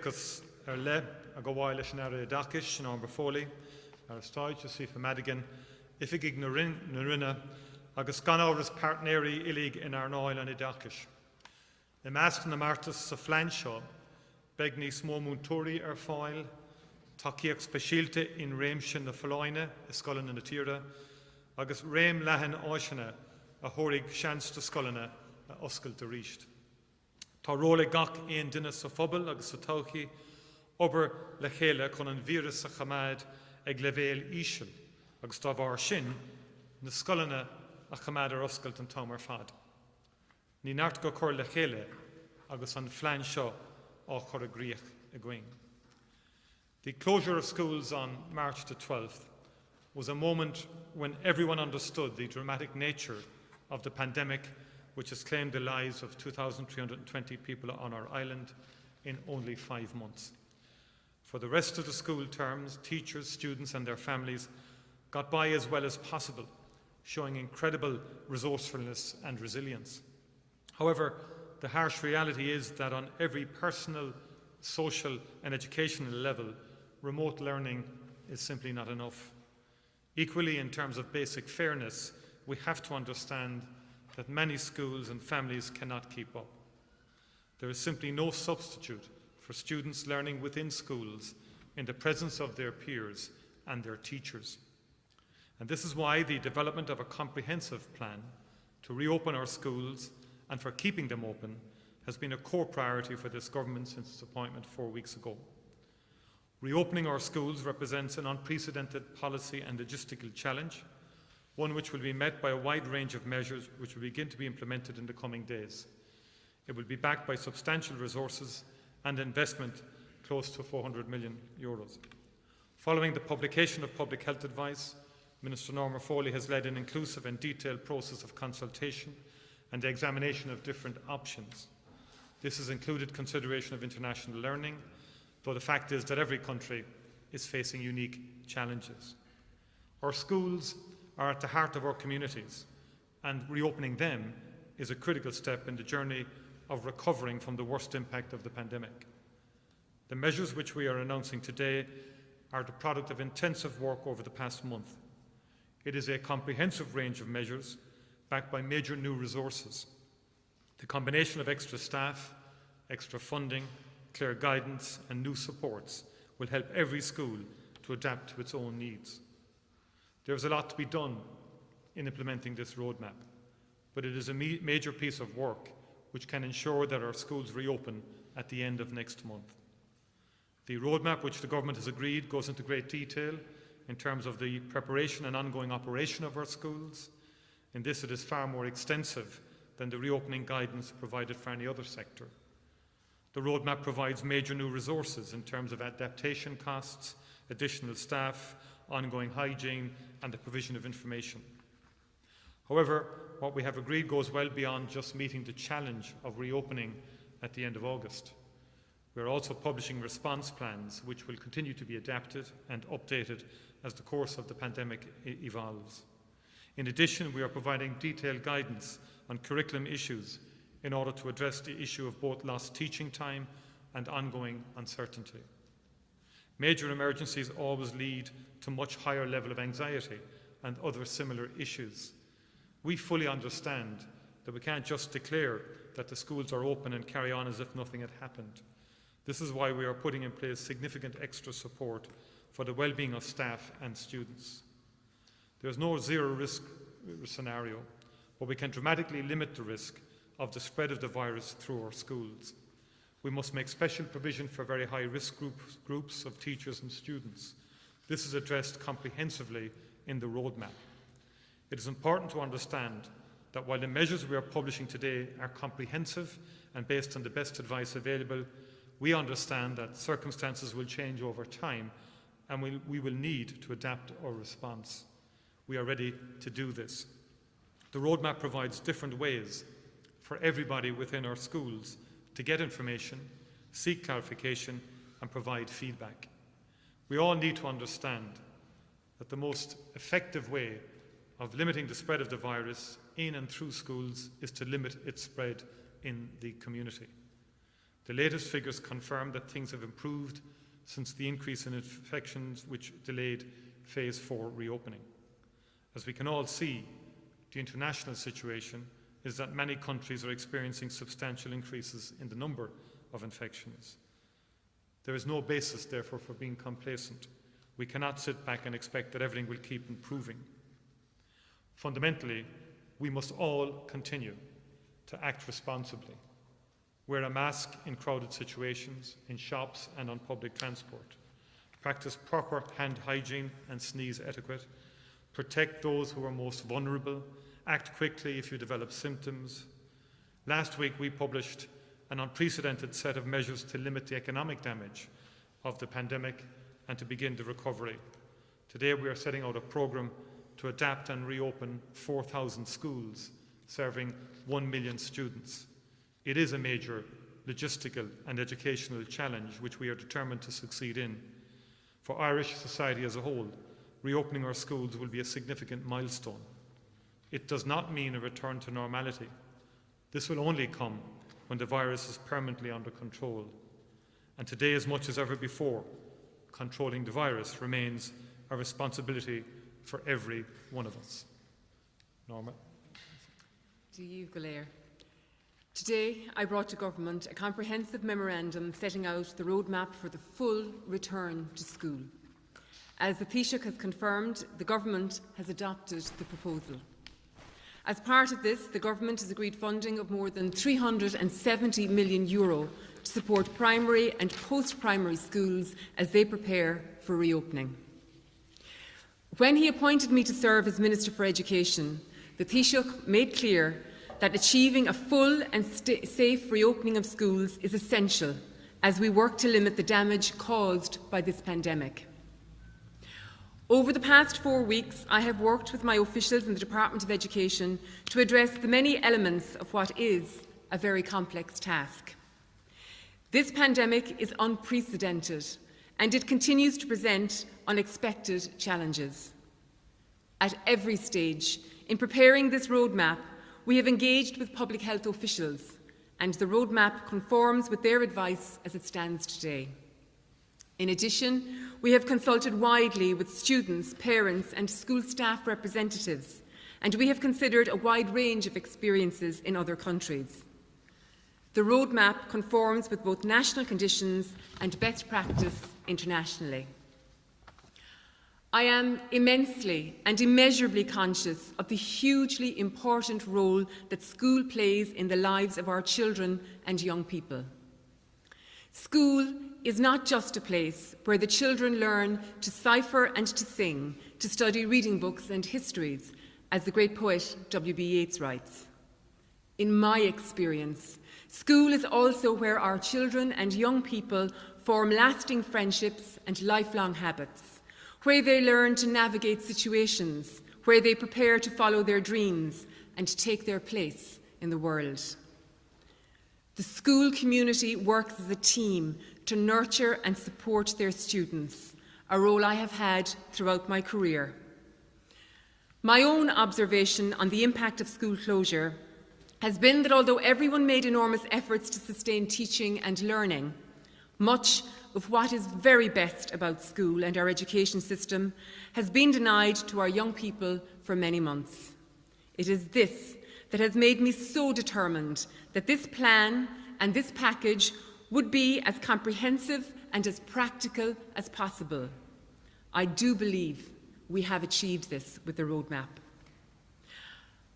agus le a go bhhail leis an air dachis an ámbar fólaí ar stáid Josefa Madigan ifigig na rinne agus gan áras partnéirí ilig in ar náil an dachis. I measc na martas sa phlean seo beag níos mó múntóirí ar fáil takeíocht speisialte in réimse na Foláine i scolanna na tíre agus réim lehan áisina a thuirigh seans do scolanna a oscailt a ríist. Tá róla gach aon duine sa phobal agus sa tóchaí obair le chéile chun an víras a chamáid ag leibhéal íseal agus tá bhar sin na scolanna a chamáid ar oscailt an támar fad. Ní neart go chur le chéile agus an phlean seo á chur a gríoch a going. The closure of schools on March the 12th was a moment when everyone understood the dramatic nature of the pandemic which has claimed the lives of 2,320 people on our island in only 5 months. For the rest of the school terms, teachers, students and their families got by as well as possible, showing incredible resourcefulness and resilience. However, the harsh reality is that on every personal, social and educational level, remote learning is simply not enough. Equally, in terms of basic fairness, we have to understand that many schools and families cannot keep up. There is simply no substitute for students learning within schools in the presence of their peers and their teachers. And this is why the development of a comprehensive plan to reopen our schools and for keeping them open has been a core priority for this government since its appointment 4 weeks ago. Reopening our schools represents an unprecedented policy and logistical challenge, one which will be met by a wide range of measures which will begin to be implemented in the coming days. It will be backed by substantial resources and investment close to €400 million. Following the publication of public health advice, Minister Norma Foley has led an inclusive and detailed process of consultation and the examination of different options. This has included consideration of international learning, though the fact is that every country is facing unique challenges. Our schools are at the heart of our communities, and reopening them is a critical step in the journey of recovering from the worst impact of the pandemic. The measures which we are announcing today are the product of intensive work over the past month. It is a comprehensive range of measures backed by major new resources. The combination of extra staff, extra funding, clear guidance and new supports will help every school to adapt to its own needs. There is a lot to be done in implementing this roadmap, but it is a major piece of work which can ensure that our schools reopen at the end of next month. The roadmap which the government has agreed goes into great detail in terms of the preparation and ongoing operation of our schools. In this, it is far more extensive than the reopening guidance provided for any other sector. The roadmap provides major new resources in terms of adaptation costs, additional staff, ongoing hygiene and the provision of information. However, what we have agreed goes well beyond just meeting the challenge of reopening at the end of August. We are also publishing response plans which will continue to be adapted and updated as the course of the pandemic evolves. In addition, we are providing detailed guidance on curriculum issues in order to address the issue of both lost teaching time and ongoing uncertainty. Major emergencies always lead to much higher level of anxiety and other similar issues. We fully understand that we can't just declare that the schools are open and carry on as if nothing had happened. This is why we are putting in place significant extra support for the well-being of staff and students. There is no zero risk scenario, but we can dramatically limit the risk of the spread of the virus through our schools. We must make special provision for very high-risk groups of teachers and students. This is addressed comprehensively in the roadmap. It is important to understand that while the measures we are publishing today are comprehensive and based on the best advice available, we understand that circumstances will change over time and we will need to adapt our response. We are ready to do this. The roadmap provides different ways for everybody within our schools to get information, seek clarification and provide feedback. We all need to understand that the most effective way of limiting the spread of the virus in and through schools is to limit its spread in the community. The latest figures confirm that things have improved since the increase in infections which delayed Phase 4 reopening. As we can all see, the international situation is that many countries are experiencing substantial increases in the number of infections. There is no basis, therefore, for being complacent. We cannot sit back and expect that everything will keep improving. Fundamentally, we must all continue to act responsibly. Wear a mask in crowded situations, in shops and on public transport. Practice proper hand hygiene and sneeze etiquette. Protect those who are most vulnerable. Act quickly if you develop symptoms. Last week we published an unprecedented set of measures to limit the economic damage of the pandemic and to begin the recovery. Today we are setting out a programme to adapt and reopen 4,000 schools, serving 1 million students. It is a major logistical and educational challenge which we are determined to succeed in. For Irish society as a whole, reopening our schools will be a significant milestone. It does not mean a return to normality. This will only come when the virus is permanently under control. And today, as much as ever before, controlling the virus remains a responsibility for every one of us. Norma. To you, Gallair. Today, I brought to Government a comprehensive memorandum setting out the roadmap for the full return to school. As the Taoiseach has confirmed, the Government has adopted the proposal. As part of this, the Government has agreed funding of more than €370 million to support primary and post-primary schools as they prepare for reopening. When he appointed me to serve as Minister for Education, the Taoiseach made clear that achieving a full and safe reopening of schools is essential as we work to limit the damage caused by this pandemic. Over the past 4 weeks, I have worked with my officials in the Department of Education to address the many elements of what is a very complex task. This pandemic is unprecedented and it continues to present unexpected challenges. At every stage, in preparing this roadmap, we have engaged with public health officials, and the roadmap conforms with their advice as it stands today. In addition, we have consulted widely with students, parents and school staff representatives, and we have considered a wide range of experiences in other countries. The roadmap conforms with both national conditions and best practice internationally. I am immensely and immeasurably conscious of the hugely important role that school plays in the lives of our children and young people. School is not just a place where the children learn to cipher and to sing, to study reading books and histories, as the great poet W.B. Yeats writes. In my experience, school is also where our children and young people form lasting friendships and lifelong habits, where they learn to navigate situations, where they prepare to follow their dreams and take their place in the world. The school community works as a team to nurture and support their students, a role I have had throughout my career. My own observation on the impact of school closure has been that although everyone made enormous efforts to sustain teaching and learning, much of what is very best about school and our education system has been denied to our young people for many months. It is this that has made me so determined that this plan and this package would be as comprehensive and as practical as possible. I do believe we have achieved this with the roadmap.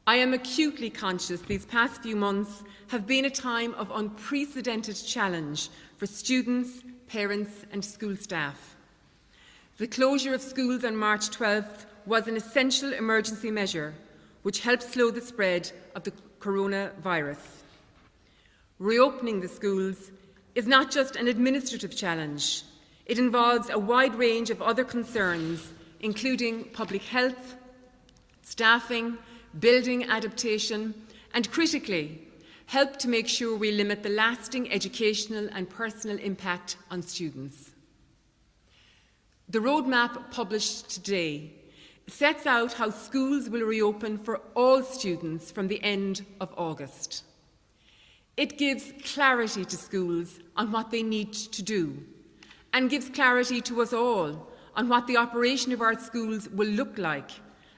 I am acutely conscious these past few months have been a time of unprecedented challenge for students, parents and school staff. The closure of schools on March 12th was an essential emergency measure which helped slow the spread of the coronavirus. Reopening the schools is not just an administrative challenge. It involves a wide range of other concerns, including public health, staffing, building adaptation, and critically, help to make sure we limit the lasting educational and personal impact on students. The roadmap published today sets out how schools will reopen for all students from the end of August. It gives clarity to schools on what they need to do, and gives clarity to us all on what the operation of our schools will look like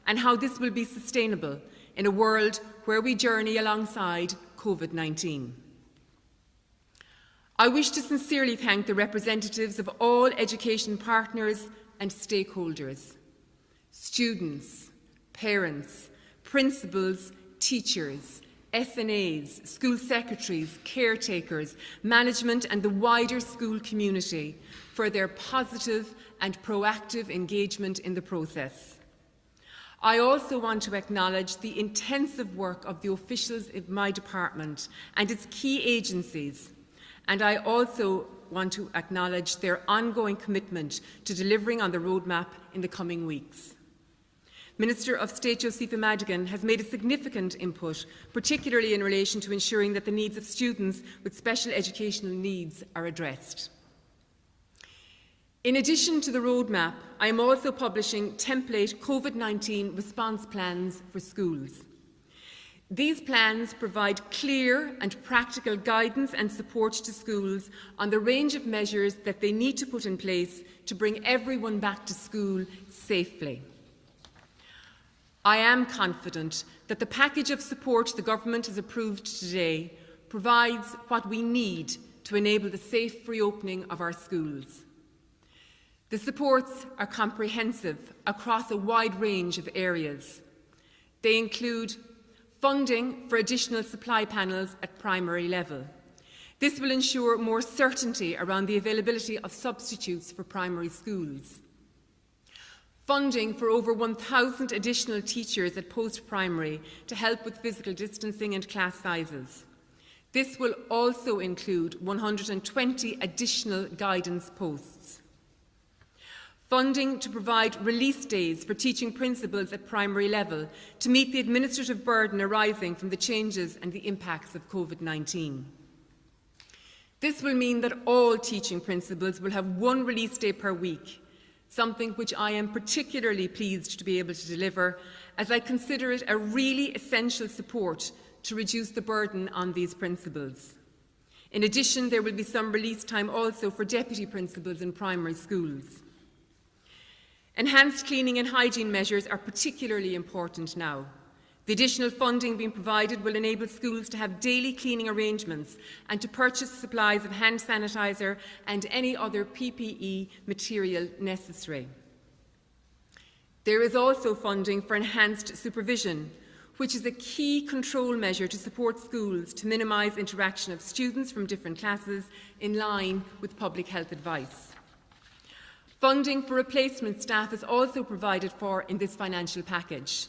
and how this will be sustainable in a world where we journey alongside Covid-19. I wish to sincerely thank the representatives of all education partners and stakeholders, students, parents, principals, teachers, SNAs, school secretaries, caretakers, management and the wider school community for their positive and proactive engagement in the process. I also want to acknowledge the intensive work of the officials in my department and its key agencies, and I also want to acknowledge their ongoing commitment to delivering on the roadmap in the coming weeks. Minister of State Josepha Madigan has made a significant input, particularly in relation to ensuring that the needs of students with special educational needs are addressed. In addition to the roadmap, I am also publishing template Covid-19 response plans for schools. These plans provide clear and practical guidance and support to schools on the range of measures that they need to put in place to bring everyone back to school safely. I am confident that the package of support the Government has approved today provides what we need to enable the safe reopening of our schools. The supports are comprehensive across a wide range of areas. They include funding for additional supply panels at primary level. This will ensure more certainty around the availability of substitutes for primary schools. Funding for over 1,000 additional teachers at post-primary to help with physical distancing and class sizes. This will also include 120 additional guidance posts. Funding to provide release days for teaching principals at primary level to meet the administrative burden arising from the changes and the impacts of Covid-19. This will mean that all teaching principals will have one release day per week, something which I am particularly pleased to be able to deliver, as I consider it a really essential support to reduce the burden on these principals. In addition, there will be some release time also for deputy principals in primary schools. Enhanced cleaning and hygiene measures are particularly important now. The additional funding being provided will enable schools to have daily cleaning arrangements and to purchase supplies of hand sanitizer and any other PPE material necessary. There is also funding for enhanced supervision, which is a key control measure to support schools to minimise interaction of students from different classes in line with public health advice. Funding for replacement staff is also provided for in this financial package.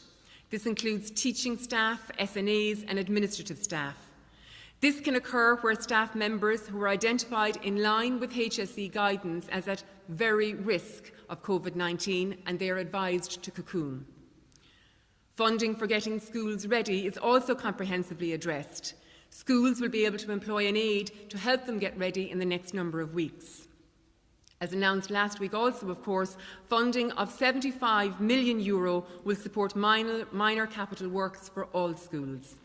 This includes teaching staff, SNAs and administrative staff. This can occur where staff members who are identified in line with HSE guidance as at very risk of Covid-19 and they are advised to cocoon. Funding for getting schools ready is also comprehensively addressed. Schools will be able to employ an aide to help them get ready in the next number of weeks. As announced last week also, of course, funding of €75 million will support minor capital works for all schools.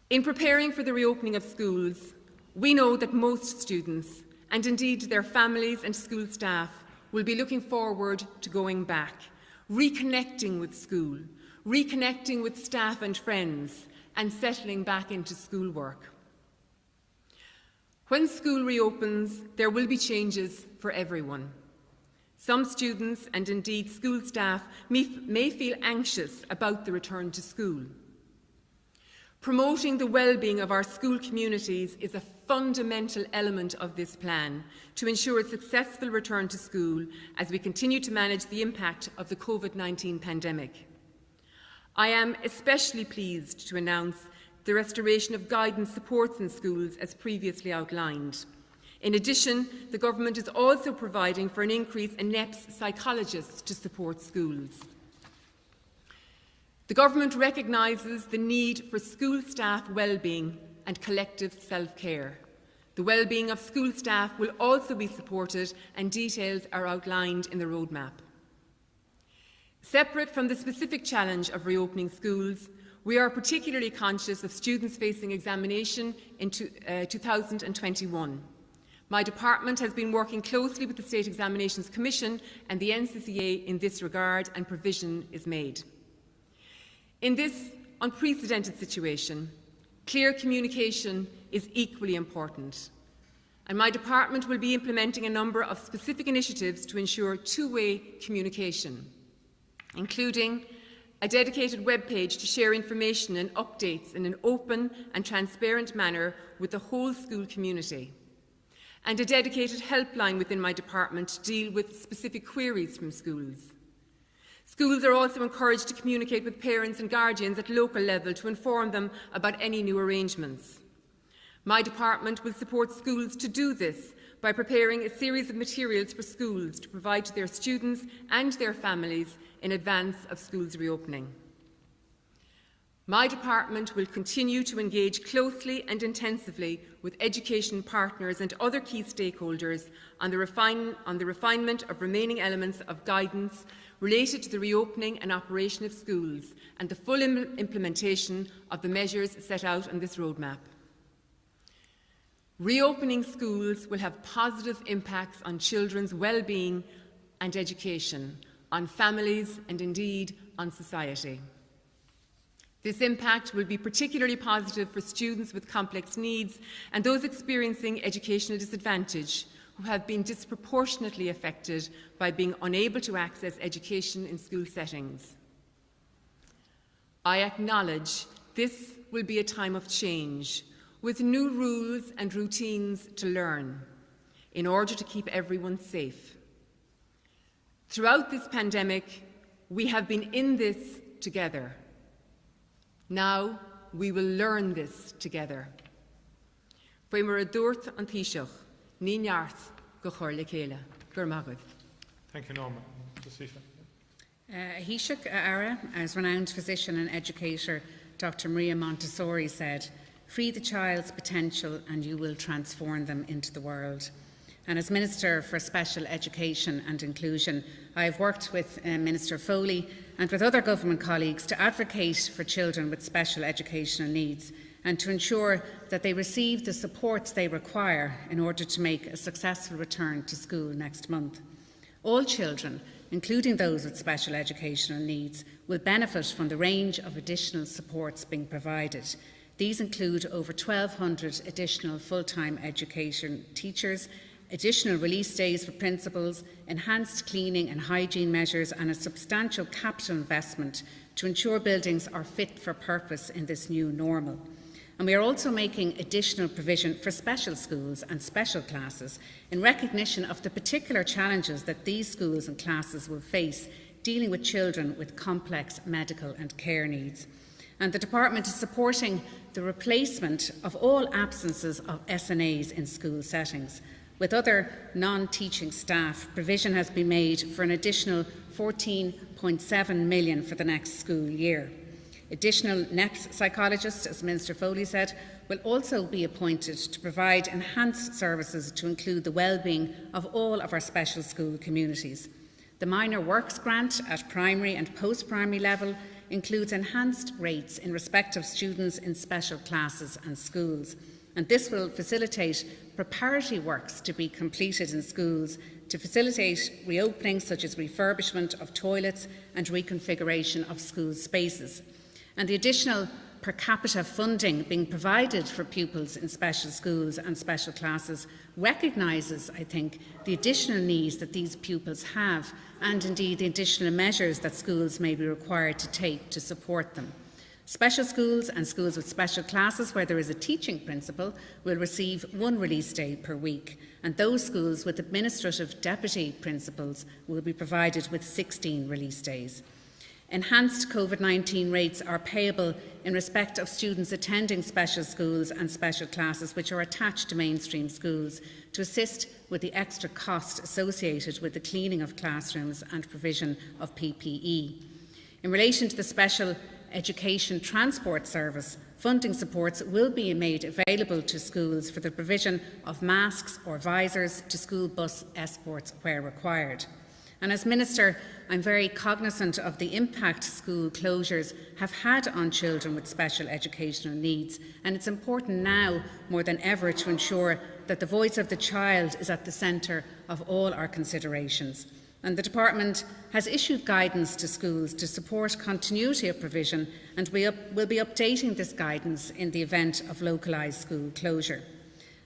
In preparing for the reopening of schools, we know that most students, and indeed their families and school staff, will be looking forward to going back, reconnecting with school, reconnecting with staff and friends, and settling back into schoolwork. When school reopens, there will be changes for everyone. Some students and indeed school staff may feel anxious about the return to school. Promoting the well-being of our school communities is a fundamental element of this plan to ensure a successful return to school as we continue to manage the impact of the Covid-19 pandemic. I am especially pleased to announce the restoration of guidance supports in schools as previously outlined. In addition, the Government is also providing for an increase in NEPS psychologists to support schools. The Government recognises the need for school staff well-being and collective self-care. The well-being of school staff will also be supported and details are outlined in the roadmap. Separate from the specific challenge of reopening schools, we are particularly conscious of students facing examination in 2021. My department has been working closely with the State Examinations Commission and the NCCA in this regard, and provision is made. In this unprecedented situation, clear communication is equally important, and my department will be implementing a number of specific initiatives to ensure two-way communication, including a dedicated webpage to share information and updates in an open and transparent manner with the whole school community, and a dedicated helpline within my department to deal with specific queries from schools. Schools are also encouraged to communicate with parents and guardians at local level to inform them about any new arrangements. My department will support schools to do this by preparing a series of materials for schools to provide to their students and their families in advance of schools reopening. My department will continue to engage closely and intensively with education partners and other key stakeholders on the refinement of remaining elements of guidance related to the reopening and operation of schools and the full implementation of the measures set out on this roadmap. Reopening schools will have positive impacts on children's well-being and education, on families and indeed on society. This impact will be particularly positive for students with complex needs and those experiencing educational disadvantage who have been disproportionately affected by being unable to access education in school settings. I acknowledge this will be a time of change, with new rules and routines to learn in order to keep everyone safe. Throughout this pandemic, we have been in this together. Now we will learn this together. Thank you, Norma. Josepha. Hishuk Ara, as renowned physician and educator Dr. Maria Montessori said, "Free the child's potential and you will transform them into the world." And as Minister for Special Education and Inclusion, I have worked with Minister Foley and with other government colleagues to advocate for children with special educational needs and to ensure that they receive the supports they require in order to make a successful return to school next month. All children, including those with special educational needs, will benefit from the range of additional supports being provided. These include over 1,200 additional full-time education teachers, additional release days for principals, enhanced cleaning and hygiene measures, and a substantial capital investment to ensure buildings are fit for purpose in this new normal. And we are also making additional provision for special schools and special classes in recognition of the particular challenges that these schools and classes will face dealing with children with complex medical and care needs. And the Department is supporting the replacement of all absences of SNAs in school settings. With other non-teaching staff, provision has been made for an additional $14.7 million for the next school year. Additional NEPS psychologists, as Minister Foley said, will also be appointed to provide enhanced services to include the well-being of all of our special school communities. The Minor Works Grant at primary and post-primary level includes enhanced rates in respect of students in special classes and schools, and this will facilitate preparatory works to be completed in schools to facilitate reopening, such as refurbishment of toilets and reconfiguration of school spaces. And the additional per capita funding being provided for pupils in special schools and special classes recognises, I think, the additional needs that these pupils have and indeed the additional measures that schools may be required to take to support them. Special schools and schools with special classes where there is a teaching principal will receive 1 release day per week, and those schools with administrative deputy principals will be provided with 16 release days. Enhanced Covid-19 rates are payable in respect of students attending special schools and special classes which are attached to mainstream schools to assist with the extra cost associated with the cleaning of classrooms and provision of PPE. In relation to the Special Education Transport Service, funding supports will be made available to schools for the provision of masks or visors to school bus escorts where required. And as Minister, I'm very cognizant of the impact school closures have had on children with special educational needs, and it's important now more than ever to ensure that the voice of the child is at the centre of all our considerations. And the Department has issued guidance to schools to support continuity of provision, and we will be updating this guidance in the event of localised school closure.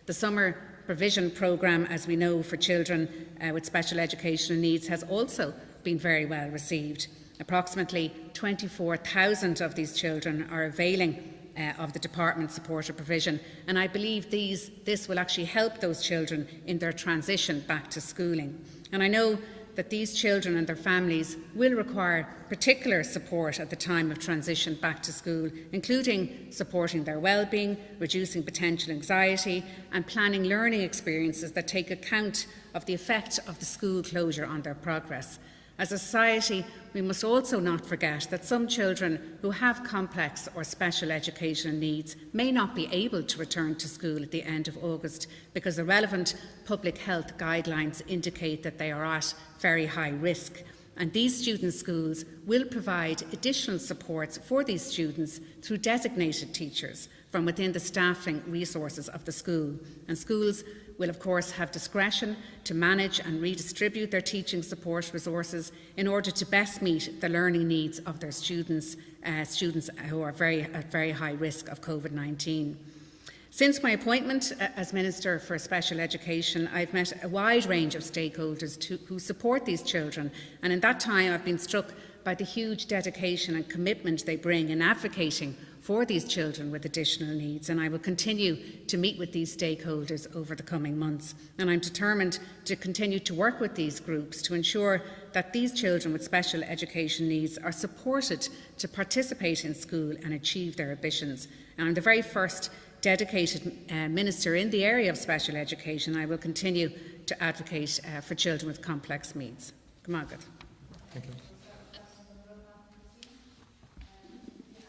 The summer provision programme, as we know, for children with special educational needs has also been very well received. Approximately 24,000 of these children are availing of the Department's supported provision, and I believe this will actually help those children in their transition back to schooling. And I know that these children and their families will require particular support at the time of transition back to school, including supporting their well-being, reducing potential anxiety and planning learning experiences that take account of the effect of the school closure on their progress. As a society, we must also not forget that some children who have complex or special educational needs may not be able to return to school at the end of August because the relevant public health guidelines indicate that they are at very high risk. And these student schools will provide additional supports for these students through designated teachers from within the staffing resources of the school. And schools will of course have discretion to manage and redistribute their teaching support resources in order to best meet the learning needs of their students who are at very high risk of Covid-19. Since my appointment as Minister for Special Education, I've met a wide range of stakeholders who support these children, and in that time I've been struck by the huge dedication and commitment they bring in advocating for these children with additional needs, and I will continue to meet with these stakeholders over the coming months. And I'm determined to continue to work with these groups to ensure that these children with special education needs are supported to participate in school and achieve their ambitions. And I'm the very first dedicated Minister in the area of special education. I will continue to advocate for children with complex needs. Thank you.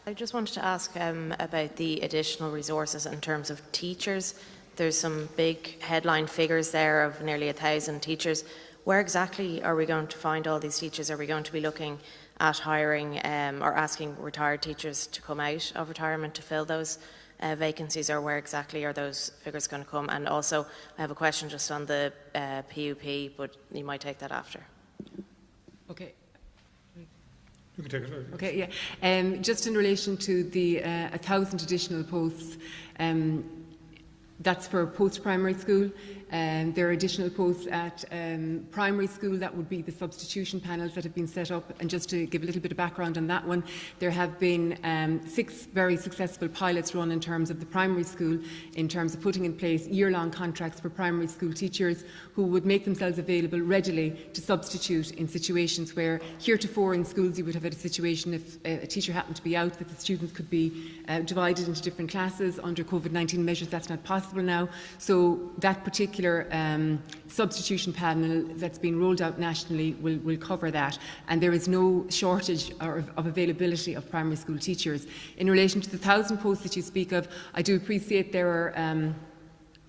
I just wanted to ask about the additional resources in terms of teachers. There's some big headline figures there of nearly 1,000 teachers. Where exactly are we going to find all these teachers? Are we going to be looking at hiring or asking retired teachers to come out of retirement to fill those vacancies, or where exactly are those figures going to come? And also, I have a question just on the PUP, but you might take that after. Okay. You can take it. Okay, yeah. Just in relation to the 1,000 additional posts, that's for post-primary school. There are additional posts at primary school. That would be the substitution panels that have been set up. And just to give a little bit of background on that one, there have been 6 very successful pilots run in terms of the primary school, in terms of putting in place year-long contracts for primary school teachers who would make themselves available readily to substitute in situations where heretofore in schools you would have had a situation if a teacher happened to be out, that the students could be divided into different classes. Under Covid-19 measures, that's not possible now. So that particular substitution panel that's been rolled out nationally will cover that, and there is no shortage of availability of primary school teachers. In relation to the 1,000 posts that you speak of, I do appreciate there are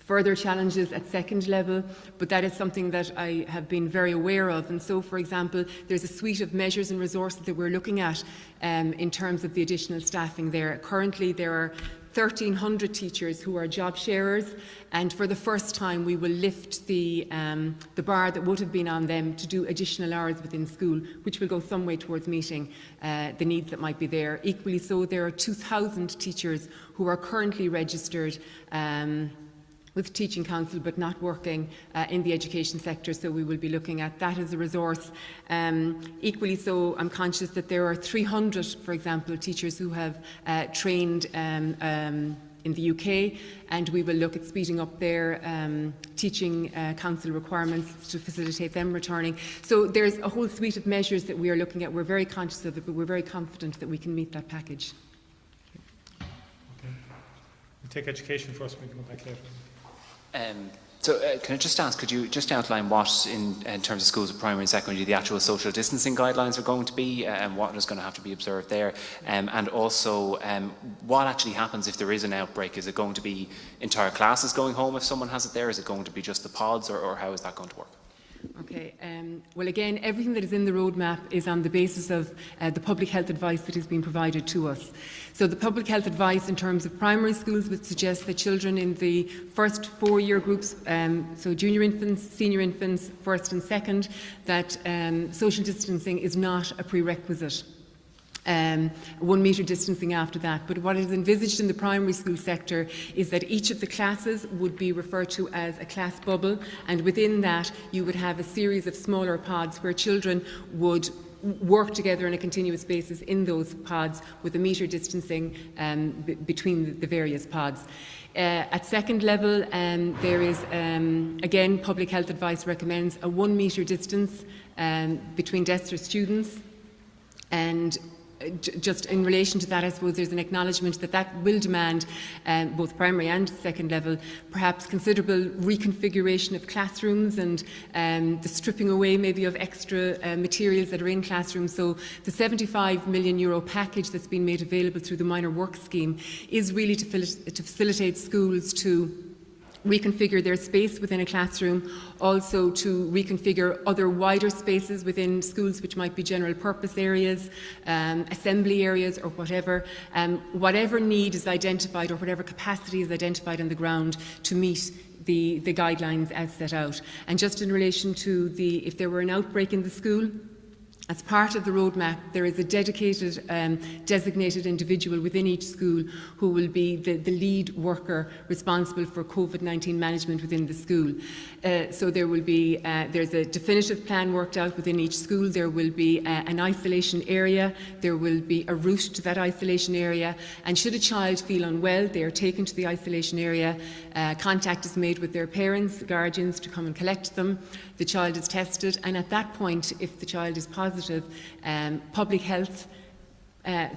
further challenges at second level, but that is something that I have been very aware of. And so, for example, there's a suite of measures and resources that we're looking at in terms of the additional staffing there. Currently, there are 1,300 teachers who are job sharers, and for the first time we will lift the bar that would have been on them to do additional hours within school, which will go some way towards meeting the needs that might be there. Equally so, there are 2,000 teachers who are currently registered with Teaching Council but not working in the education sector, so we will be looking at that as a resource. Equally so, I'm conscious that there are 300, for example, teachers who have trained in the UK, and we will look at speeding up their Teaching Council requirements to facilitate them returning. So there's a whole suite of measures that we are looking at. We're very conscious of it, but we're very confident that we can meet that package. Okay. We'll take education first, we can go back later. Can I just ask, could you just outline what, in terms of schools of primary and secondary, the actual social distancing guidelines are going to be, and what is going to have to be observed there, and also what actually happens if there is an outbreak? Is it going to be entire classes going home if someone has it there? Is it going to be just the pods, or how is that going to work? Okay. Well, again, everything that is in the roadmap is on the basis of the public health advice that has been provided to us. So the public health advice in terms of primary schools would suggest that children in the first 4-year groups, so junior infants, senior infants, first and second, that social distancing is not a prerequisite. 1 metre distancing after that. But what is envisaged in the primary school sector is that each of the classes would be referred to as a class bubble, and within that you would have a series of smaller pods where children would work together on a continuous basis in those pods with a metre distancing between the various pods. At second level, there is, again, public health advice recommends a 1 metre distance between desks or students, and just in relation to that, I suppose there's an acknowledgement that that will demand, both primary and second level, perhaps considerable reconfiguration of classrooms and the stripping away maybe of extra materials that are in classrooms. So the €75 million package that's been made available through the Minor Works Scheme is really to facilitate schools to reconfigure their space within a classroom, also to reconfigure other wider spaces within schools which might be general purpose areas, assembly areas or whatever. Whatever need is identified or whatever capacity is identified on the ground to meet the guidelines as set out. And just in relation to if there were an outbreak in the school, as part of the roadmap, there is a dedicated, designated individual within each school who will be the lead worker responsible for COVID-19 management within the school. So there will be, there's a definitive plan worked out within each school. There will be an isolation area. There will be a route to that isolation area. And should a child feel unwell, they are taken to the isolation area. Contact is made with their parents, guardians, to come and collect them. The child is tested, and at that point, if the child is positive, public health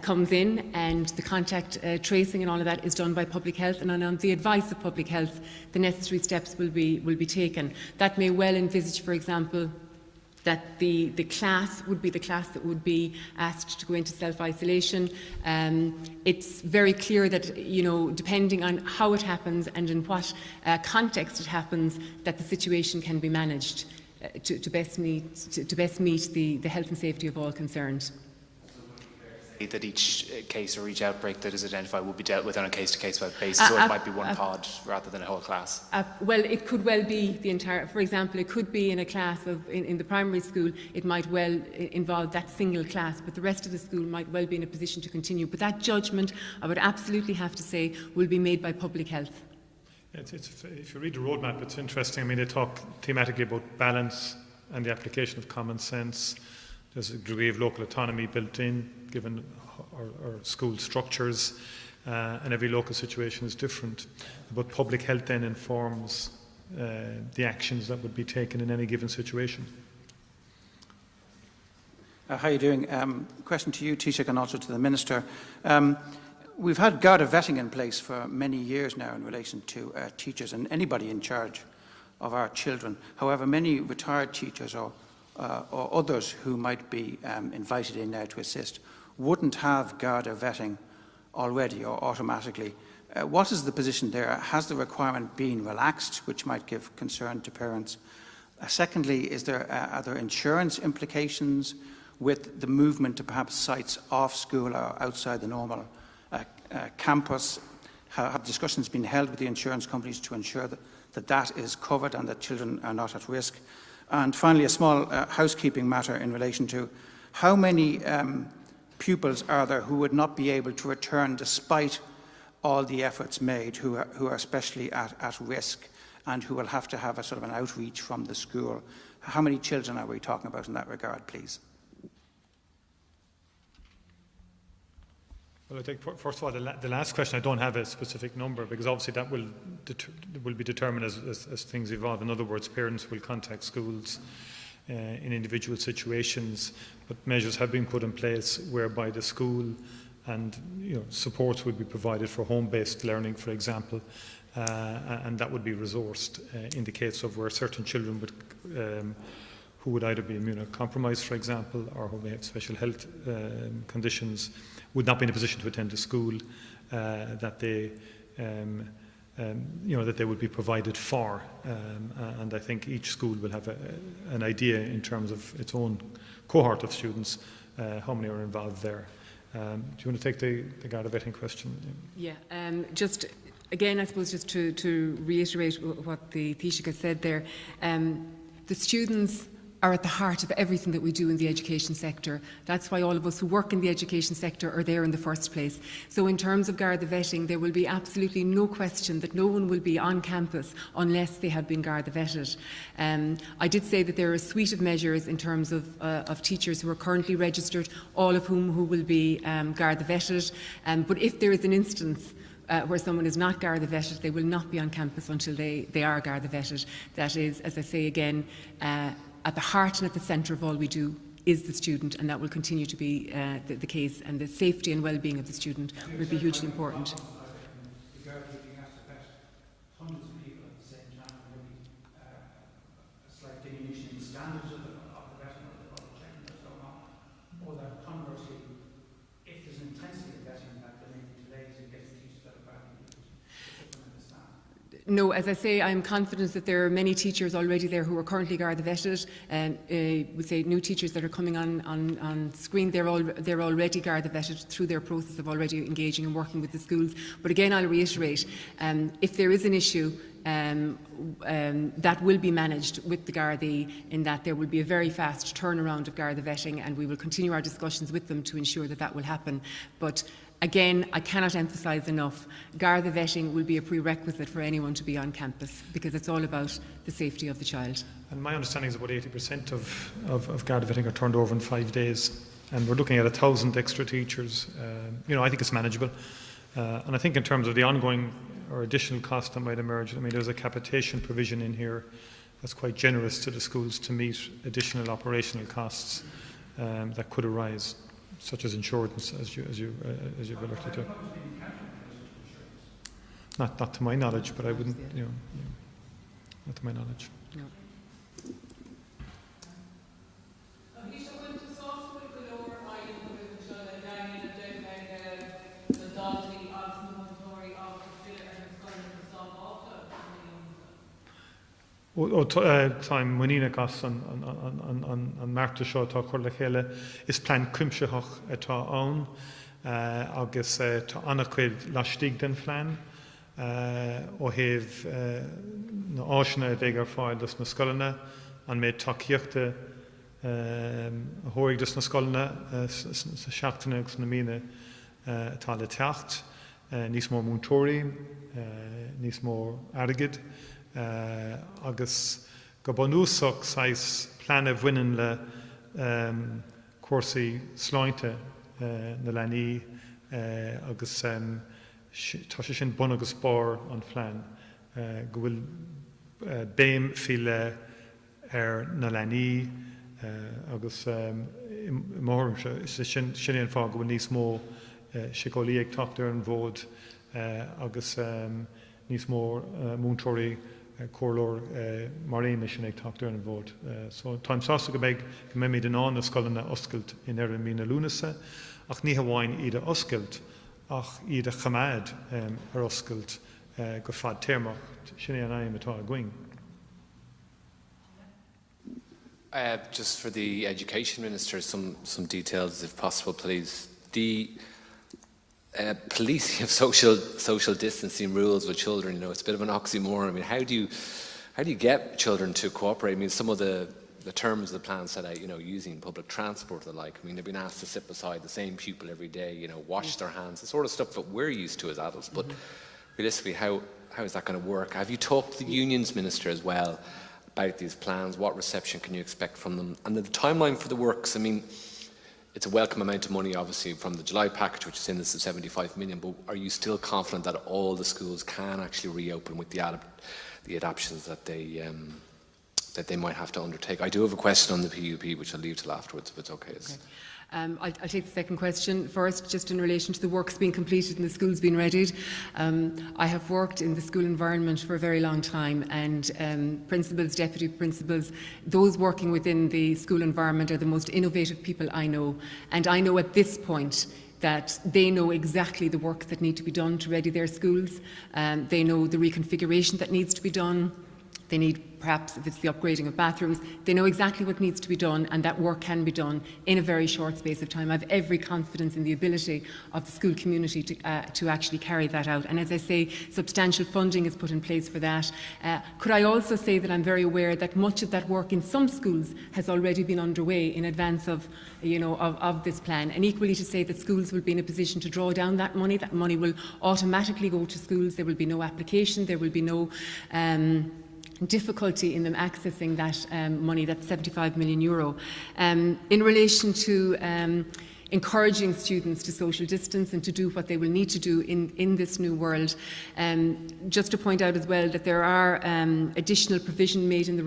comes in, and the contact tracing and all of that is done by public health, and on the advice of public health, the necessary steps will be taken. That may well envisage, for example, that the class would be the class that would be asked to go into self-isolation. It's very clear that, you know, depending on how it happens and in what context it happens, that the situation can be managed to best meet the health and safety of all concerned. That each case or each outbreak that is identified will be dealt with on a case-to-case basis, so it might be one pod rather than a whole class? Well, it could well be the entire, for example, it could be in a class of, in the primary school, it might well involve that single class, but the rest of the school might well be in a position to continue. But that judgment, I would absolutely have to say, will be made by public health. If you read the roadmap, it's interesting. I mean, they talk thematically about balance and the application of common sense. There's a degree of local autonomy built in, given our school structures, and every local situation is different. But public health then informs the actions that would be taken in any given situation. How are you doing? Question to you, Taoiseach, and also to the Minister. We've had Garda vetting in place for many years now in relation to teachers and anybody in charge of our children. However, many retired teachers or others who might be invited in now to assist wouldn't have Garda vetting already or automatically. What is the position there? Has the requirement been relaxed, which might give concern to parents? Secondly, are there insurance implications with the movement to perhaps sites off school or outside the normal campus? Have discussions been held with the insurance companies to ensure that is covered and that children are not at risk? And finally, a small housekeeping matter in relation to how many pupils are there who would not be able to return despite all the efforts made, who are especially at risk and who will have to have a sort of an outreach from the school? How many children are we talking about in that regard, please? Well, I think, first of all, the last question, I don't have a specific number, because obviously that will be determined as things evolve. In other words, parents will contact schools in individual situations, but measures have been put in place whereby the school and supports would be provided for home-based learning, for example, and that would be resourced in the case of where certain children who would either be immunocompromised, for example, or who may have special health conditions, would not be in a position to attend a school, that they that they would be provided for. And I think each school will have an idea in terms of its own cohort of students, how many are involved there. Do you want to take the Garda vetting question? Yeah, just again, I suppose just to reiterate what the Taoiseach has said there, the students are at the heart of everything that we do in the education sector. That's why all of us who work in the education sector are there in the first place. So in terms of Garda vetting, there will be absolutely no question that no one will be on campus unless they have been Garda vetted. I did say that there are a suite of measures in terms of teachers who are currently registered, all of whom will be Garda vetted. But if there is an instance where someone is not Garda vetted, they will not be on campus until they are Garda vetted. That is, as I say again, at the heart and at the centre of all we do is the student, and that will continue to be the case, and the safety and well-being of the student will be hugely important. Hundreds of people at the same time, maybe a slight diminution in standards of the vetting or the checking that's going on, or that conversely, if there's an intensity of vetting, that there may be delays in getting teachers that are badly needed. No, as I say, I'm confident that there are many teachers already there who are currently Garda vetted. We say new teachers that are coming on screen, they're already Garda vetted through their process of already engaging and working with the schools. But again, I'll reiterate, if there is an issue, that will be managed with the Gardaí, in that there will be a very fast turnaround of Garda vetting, and we will continue our discussions with them to ensure that that will happen. But again, I cannot emphasise enough, Garda vetting will be a prerequisite for anyone to be on campus, because it's all about the safety of the child. And my understanding is about 80% of Garda vetting are turned over in 5 days, and we're looking at 1,000 extra teachers. I think it's manageable. And I think in terms of the ongoing or additional cost that might emerge, I mean, there's a capitation provision in here that's quite generous to the schools to meet additional operational costs that could arise, such as insurance, as you've alerted to. Not to my knowledge, but I wouldn't, not to my knowledge. No. Time Munina gas an Marta seo tá chuir le chéile is plan cuimseach atá ann agus tá anna chuid laistigh den phlean ó heh na áisina ag ar fáil dus na scoilne an méid takeíochta thuirg dus na scoilne sa seachtaine agus na mína atá le teacht, níos mór múntóirí, níos mór airgid, agus go banúsach sais planna bhaineann le cuasaí sláinte na leanaí agus tá sé sin bun agus spár an phlean go bhfuil béim file ar na leanaí agus mórm se sin an fá go bhfuil níos mó sicólaí ag tacht ar an bhód agus níos mór múntóirí córlór marína sin ag tacht ar an bhód. So táim sásta go méid go mé míid an an na scoilna oscailt in ar an mína lúnasa, ach ní hamháin iad a oscailt, ach iad a chamáid ar oscailt go fad téarmacht sin é an aim atá a going. Just for the Education Minister, some details, if possible, please. The policing of social distancing rules with children, it's a bit of an oxymoron. I mean, how do you get children to cooperate? I mean, some of the terms of the plan set out, using public transport and the like. I mean, they've been asked to sit beside the same pupil every day, wash their hands, the sort of stuff that we're used to as adults. But realistically, how is that going to work? Have you talked to the Unions Minister as well about these plans? What reception can you expect from them? And the timeline for the works, I mean, it's a welcome amount of money, obviously, from the July package, which is in this of 75 million, but are you still confident that all the schools can actually reopen with the adaptations that they might have to undertake? I do have a question on the PUP, which I'll leave till afterwards, if it's okay. I'll take the second question first, just in relation to the works being completed and the schools being readied. I have worked in the school environment for a very long time, and principals, deputy principals, those working within the school environment are the most innovative people I know. And I know at this point that they know exactly the work that needs to be done to ready their schools. They know the reconfiguration that needs to be done. They need, perhaps, if it's the upgrading of bathrooms, they know exactly what needs to be done, and that work can be done in a very short space of time. I have every confidence in the ability of the school community to actually carry that out. And as I say, substantial funding is put in place for that. Could I also say that I'm very aware that much of that work in some schools has already been underway in advance of, of this plan, and equally to say that schools will be in a position to draw down that money. That money will automatically go to schools. There will be no application. There will be no difficulty in them accessing that money, that €75 million. In relation to encouraging students to social distance and to do what they will need to do in this new world. Just to point out as well that there are additional provision made in the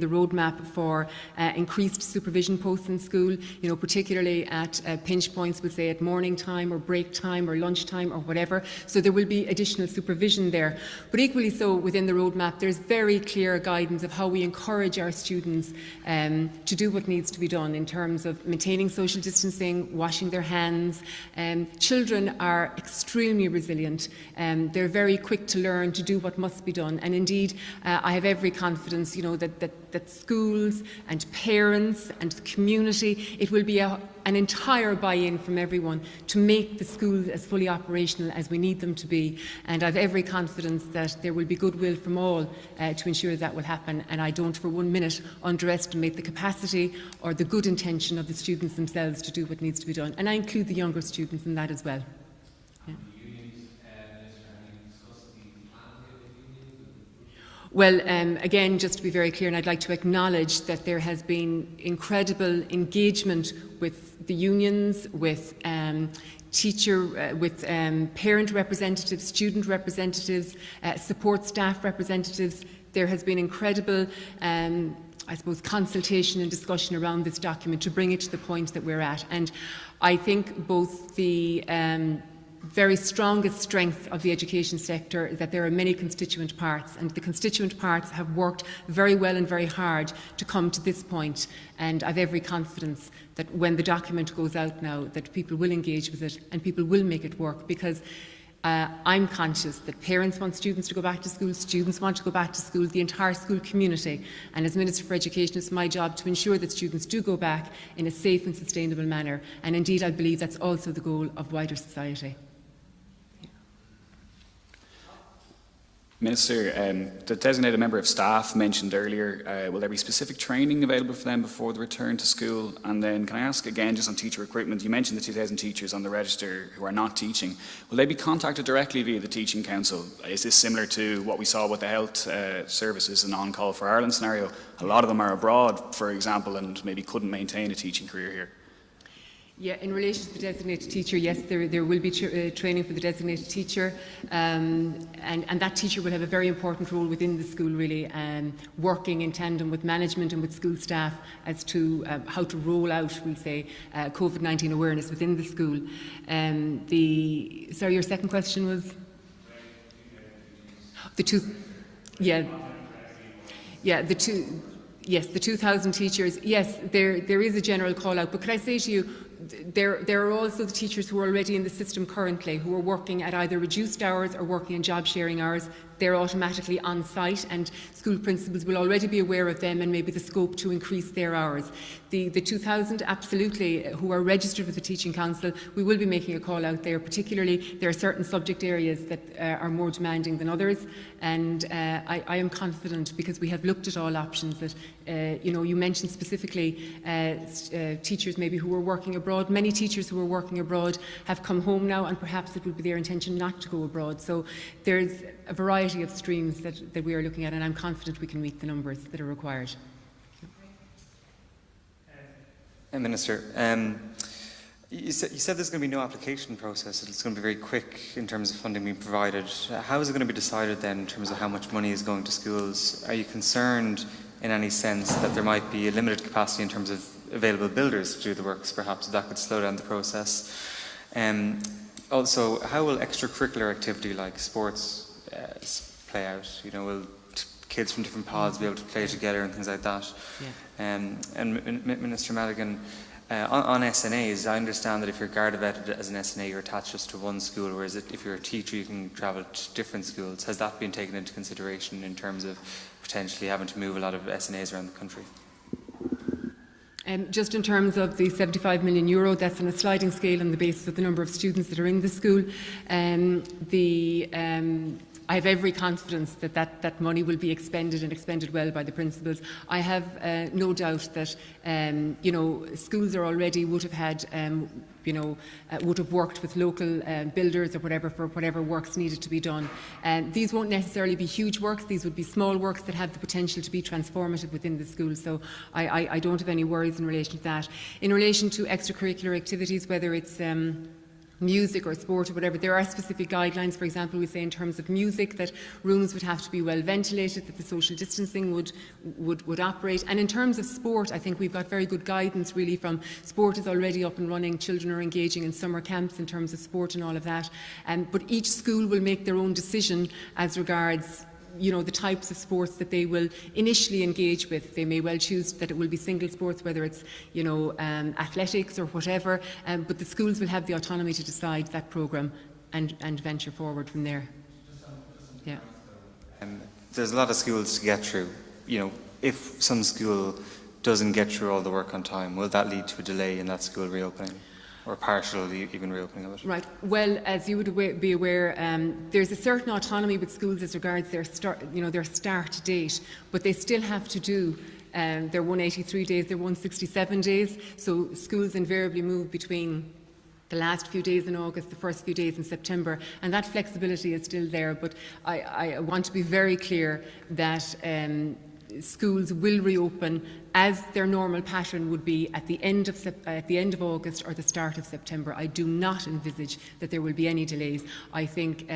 roadmap for increased supervision posts in school, particularly at pinch points, we'll say at morning time or break time or lunch time or whatever. So there will be additional supervision there. But equally so within the roadmap, there's very clear guidance of how we encourage our students to do what needs to be done in terms of maintaining social distancing, washing their hands. Children are extremely resilient. They're very quick to learn to do what must be done. And indeed, I have every confidence, that schools and parents and the community, it will be an entire buy-in from everyone to make the schools as fully operational as we need them to be. And I have every confidence that there will be goodwill from all to ensure that will happen. And I don't for 1 minute underestimate the capacity or the good intention of the students themselves to do what needs to be done. And I include the younger students in that as well. Yeah. Well, again, just to be very clear, and I'd like to acknowledge that there has been incredible engagement with the unions, with parent representatives, student representatives, support staff representatives. There has been incredible consultation and discussion around this document to bring it to the point that we're at. And I think both the very strongest strength of the education sector is that there are many constituent parts, and the constituent parts have worked very well and very hard to come to this point. And I have every confidence that when the document goes out now, that people will engage with it and people will make it work, because I'm conscious that parents want students to go back to school, students want to go back to school, the entire school community. And as Minister for Education, it's my job to ensure that students do go back in a safe and sustainable manner. And indeed, I believe that's also the goal of wider society. Minister, the designated member of staff mentioned earlier, will there be specific training available for them before the return to school? And then can I ask again, just on teacher recruitment, you mentioned the 2,000 teachers on the register who are not teaching. Will they be contacted directly via the Teaching Council? Is this similar to what we saw with the health services and On-Call for Ireland scenario? A lot of them are abroad, for example, and maybe couldn't maintain a teaching career here. Yeah, in relation to the designated teacher, yes, there will be training for the designated teacher, and that teacher will have a very important role within the school, really, working in tandem with management and with school staff as to how to roll out, we'll say, COVID-19 awareness within the school. Sorry, your second question was? The 2,000 teachers. Yes, there is a general call out, but could I say to you, there are also the teachers who are already in the system currently, who are working at either reduced hours or working in job sharing hours. They're automatically on site, and school principals will already be aware of them and maybe the scope to increase their hours. The 2,000, absolutely, who are registered with the Teaching Council, we will be making a call out there. Particularly, there are certain subject areas that are more demanding than others, and I am confident, because we have looked at all options, that you mentioned specifically teachers maybe who were working abroad. Many teachers who are working abroad have come home now, and perhaps it would be their intention not to go abroad. So there's a variety of streams that we are looking at, and I'm confident we can meet the numbers that are required. Minister, you said there's going to be no application process. It's going to be very quick in terms of funding being provided. How is it going to be decided then in terms of how much money is going to schools? Are you concerned in any sense that there might be a limited capacity in terms of available builders to do the works? Perhaps that could slow down the process. Also, how will extracurricular activity like sports play out? Will kids from different pods be able to play together and things like that? Yeah. And Minister Madigan, On SNAs, I understand that if you're Garda vetted as an SNA, you're attached just to one school, whereas if you're a teacher, you can travel to different schools. Has that been taken into consideration in terms of potentially having to move a lot of SNAs around the country? Just in terms of the €75 million, that's on a sliding scale on the basis of the number of students that are in the school. I have every confidence that that money will be expended and expended well by the principals. I have no doubt that schools would have had would have worked with local builders or whatever for whatever works needed to be done. These won't necessarily be huge works. These would be small works that have the potential to be transformative within the school. So I don't have any worries in relation to that. In relation to extracurricular activities, whether it's music or sport or whatever, there are specific guidelines. For example, we say in terms of music that rooms would have to be well ventilated, that the social distancing would operate. And in terms of sport, I think we've got very good guidance really from sport is already up and running. Children are engaging in summer camps in terms of sport and all of that. But each school will make their own decision as regards the types of sports that they will initially engage with. They may well choose that it will be single sports, whether it's athletics or whatever, but the schools will have the autonomy to decide that programme and venture forward from there. Yeah. There's a lot of schools to get through. If some school doesn't get through all the work on time, will that lead to a delay in that school reopening? Or partial even reopening of it? Right. Well, as you would be aware, there's a certain autonomy with schools as regards their start date, but they still have to do their 183 days, their 167 days. So schools invariably move between the last few days in August, the first few days in September, and that flexibility is still there. But I want to be very clear that schools will reopen as their normal pattern would be at the end of August or the start of September. I do not envisage that there will be any delays. I think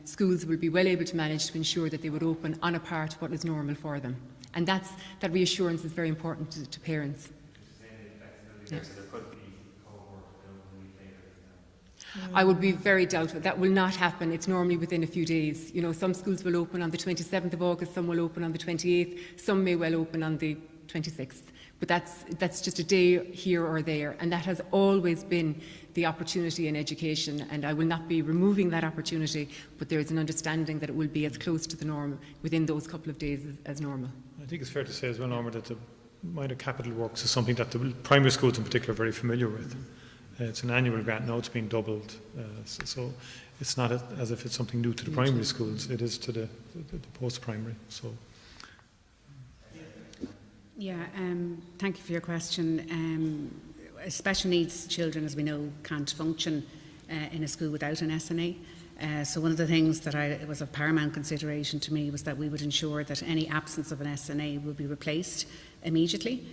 schools will be well able to manage to ensure that they would open on a part of what is normal for them. And that reassurance is very important to parents. Yeah. I would be very doubtful. That will not happen. It's normally within a few days. Some schools will open on the 27th of August, some will open on the 28th, some may well open on the 26th. But that's just a day here or there, and that has always been the opportunity in education, and I will not be removing that opportunity, but there is an understanding that it will be as close to the norm within those couple of days as normal. I think it's fair to say as well, Norma, that the minor capital works is something that the primary schools in particular are very familiar with. It's an annual grant now, it's been doubled, so it's not as if it's something new to the primary schools, it is to the post-primary. So. Yeah, thank you for your question. Special needs children, as we know, can't function in a school without an SNA. So one of the things that it was of paramount consideration to me was that we would ensure that any absence of an SNA will be replaced immediately.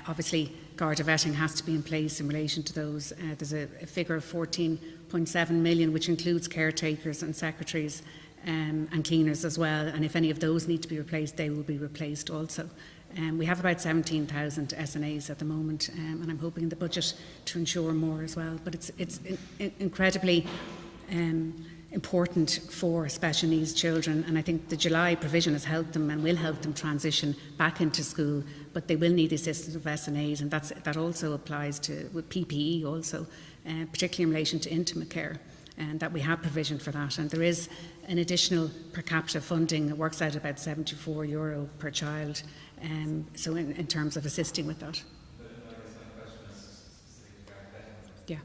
Obviously, Garda vetting has to be in place in relation to those. There's a figure of 14.7 million, which includes caretakers and secretaries and cleaners as well. And if any of those need to be replaced, they will be replaced also. We have about 17,000 SNAs at the moment, and I'm hoping in the budget to ensure more as well. But it's incredibly important for special needs children, and I think the July provision has helped them and will help them transition back into school, but they will need the assistance of SNAs, and that also applies to with PPE also, particularly in relation to intimate care, and that we have provision for that. And there is an additional per capita funding that works out about €74 per child, so in terms of assisting with that. Yeah.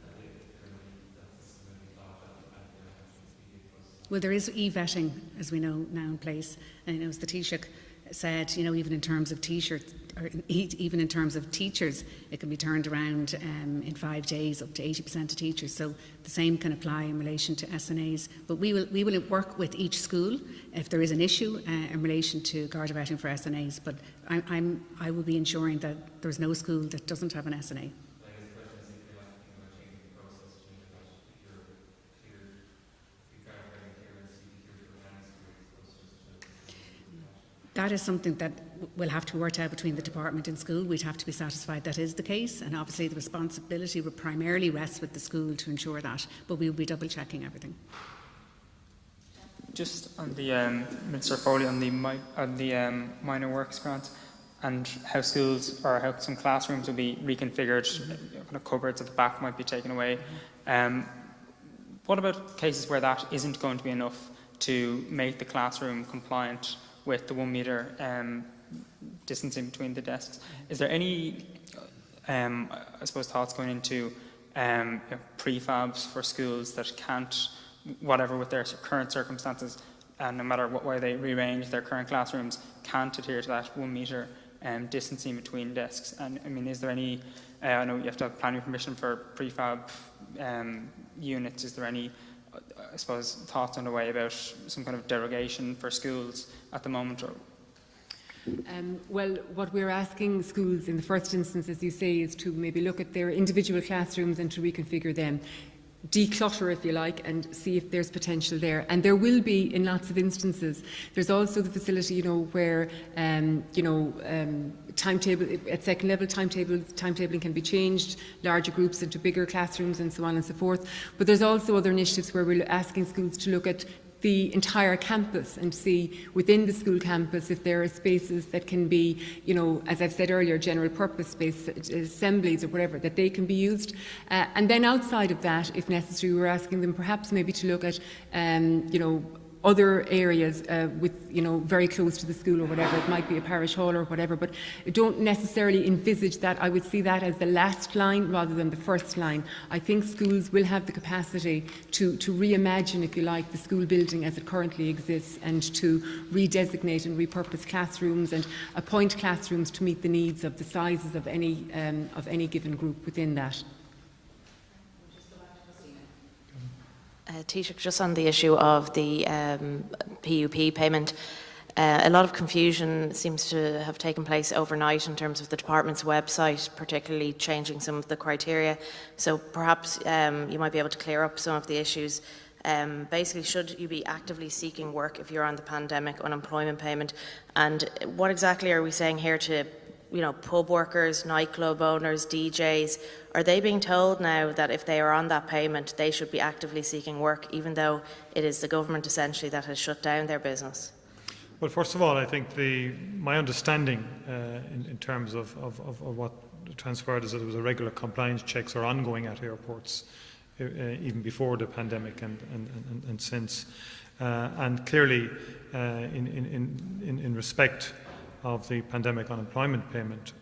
Well, there is e-vetting, as we know, now in place. And as the Taoiseach said, even in terms of T-shirts, or even in terms of teachers, it can be turned around in 5 days, up to 80% of teachers. So the same can apply in relation to SNAs. But we will work with each school if there is an issue in relation to Garda vetting for SNAs. But I will be ensuring that there is no school that doesn't have an SNA. That is something that will have to be worked out between the department and school. We'd have to be satisfied that is the case, and obviously the responsibility would primarily rest with the school to ensure that, but we will be double checking everything. Just on the Minister Foley, on the minor works grant, and how schools or how some classrooms will be reconfigured, kind of cupboards at the back might be taken away. What about cases where that isn't going to be enough to make the classroom compliant with the 1 metre distancing between the desks? Is there any, I suppose, thoughts going into prefabs for schools that can't, whatever with their current circumstances, and no matter what way they rearrange their current classrooms, can't adhere to that 1 metre distancing between desks? And I mean, is there any, I know you have to have planning permission for prefab units, is there any, I suppose, thoughts underway about some kind of derogation for schools at the moment? Or Well, what we're asking schools in the first instance, as you say, is to maybe look at their individual classrooms and to reconfigure them, declutter, if you like, and see if there's potential there. And there will be in lots of instances. There's also the facility, where, timetable at second level, timetabling can be changed, larger groups into bigger classrooms, and so on and so forth. But there's also other initiatives where we're asking schools to look at the entire campus and see within the school campus if there are spaces that can be, as I've said earlier, general purpose space, assemblies or whatever, that they can be used. And then outside of that, if necessary, we're asking them perhaps maybe to look at, other areas with, very close to the school or whatever. It might be a parish hall or whatever, but I don't necessarily envisage that. I would see that as the last line rather than the first line. I think schools will have the capacity to reimagine, if you like, the school building as it currently exists, and to redesignate and repurpose classrooms and appoint classrooms to meet the needs of the sizes of any given group within that. Taoiseach, just on the issue of the PUP payment, a lot of confusion seems to have taken place overnight in terms of the department's website, particularly changing some of the criteria. So perhaps you might be able to clear up some of the issues. Basically, should you be actively seeking work if you're on the pandemic unemployment payment? And what exactly are we saying here to pub workers, nightclub owners, DJs? Are they being told now that if they are on that payment, they should be actively seeking work, even though it is the government essentially that has shut down their business? Well, first of all, I think my understanding in terms of what transpired is that there was a regular compliance checks are ongoing at airports, even before the pandemic and since. And clearly, in respect of the pandemic unemployment payment,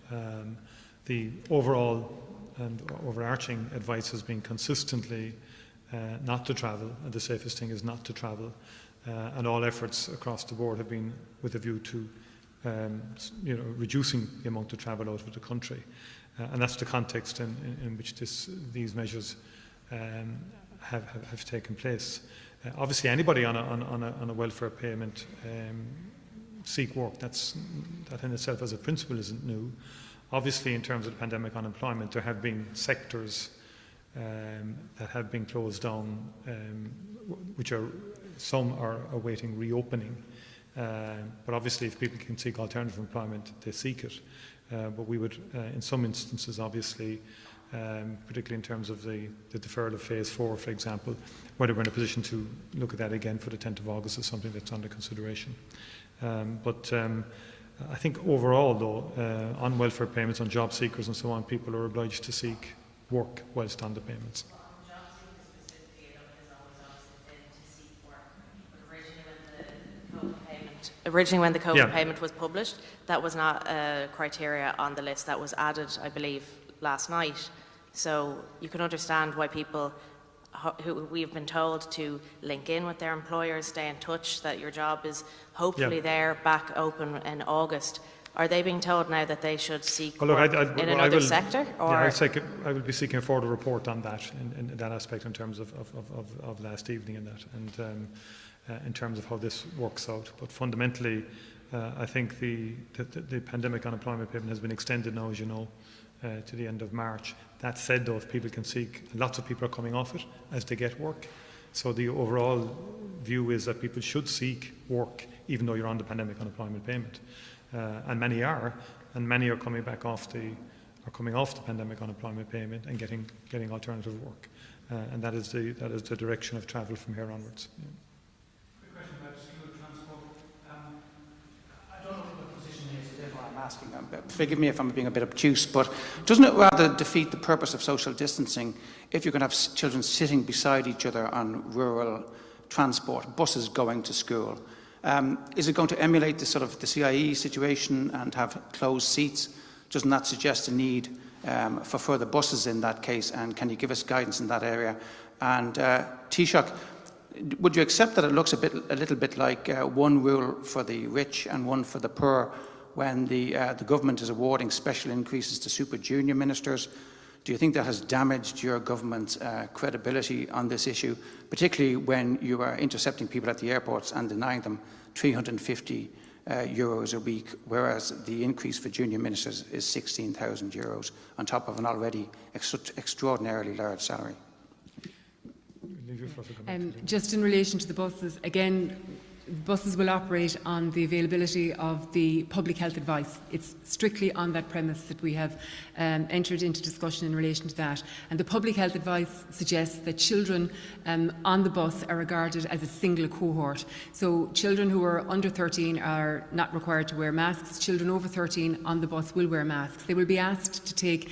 the overall and overarching advice has been consistently not to travel, and the safest thing is not to travel, and all efforts across the board have been with a view to reducing the amount of travel out of the country, and that's the context in which these measures have taken place. Obviously, anybody on a welfare payment seek work. That in itself as a principle isn't new. Obviously, in terms of the pandemic unemployment, there have been sectors that have been closed down, which some are awaiting reopening. But obviously, if people can seek alternative employment, they seek it. But we would, in some instances, obviously, particularly in terms of the deferral of phase 4, for example, whether we're in a position to look at that again for the 10th of August is something that's under consideration. But I think overall, though, on welfare payments, on job seekers and so on, people are obliged to seek work whilst on the payments. Originally, when the COVID payment was published, that was not a criteria on the list. That was added, I believe, last night. So you can understand why people who we've been told to link in with their employers, stay in touch, that your job is hopefully there, back open in August. Are they being told now that they should seek work in another sector? Or? Yeah, I will be seeking a further report on that, in that aspect, in terms of last evening and that, and in terms of how this works out. But fundamentally, I think the pandemic unemployment payment has been extended now, as you know, to the end of March. That said, though, if people can seek, lots of people are coming off it as they get work. So the overall view is that people should seek work, even though you're on the pandemic unemployment payment. And many are coming back off the pandemic unemployment payment and getting alternative work. And that is the direction of travel from here onwards. Yeah. Quick question about school transport. I don't know what the position is, therefore I'm asking, forgive me if I'm being a bit obtuse, but doesn't it rather defeat the purpose of social distancing if you're going to have children sitting beside each other on rural transport, buses going to school? Is it going to emulate the sort of the CIE situation and have closed seats? Doesn't that suggest a need for further buses in that case? And can you give us guidance in that area? And Taoiseach, would you accept that it looks a little bit like one rule for the rich and one for the poor when the government is awarding special increases to super junior ministers? Do you think that has damaged your government's credibility on this issue, particularly when you are intercepting people at the airports and denying them €350 a week, whereas the increase for junior ministers is €16,000 on top of an already extraordinarily large salary? Just in relation to the buses, again, buses will operate on the availability of the public health advice. It's strictly on that premise that we have entered into discussion in relation to that. And the public health advice suggests that children on the bus are regarded as a single cohort. So children who are under 13 are not required to wear masks. Children over 13 on the bus will wear masks. They will be asked to take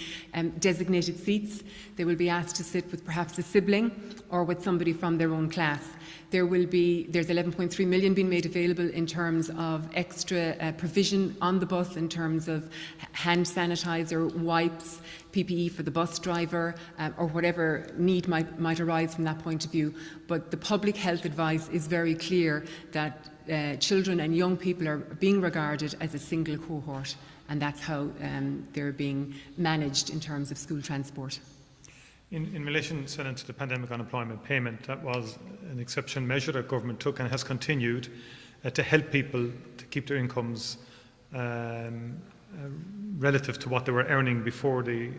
designated seats. They will be asked to sit with perhaps a sibling or with somebody from their own class. There's 11.3 million being made available in terms of extra provision on the bus in terms of hand sanitizer, wipes, PPE for the bus driver, or whatever need might arise from that point of view. But the public health advice is very clear that children and young people are being regarded as a single cohort, and that's how they're being managed in terms of school transport. In relation, Senator, to the pandemic unemployment payment, that was an exceptional measure that government took and has continued to help people to keep their incomes relative to what they were earning before the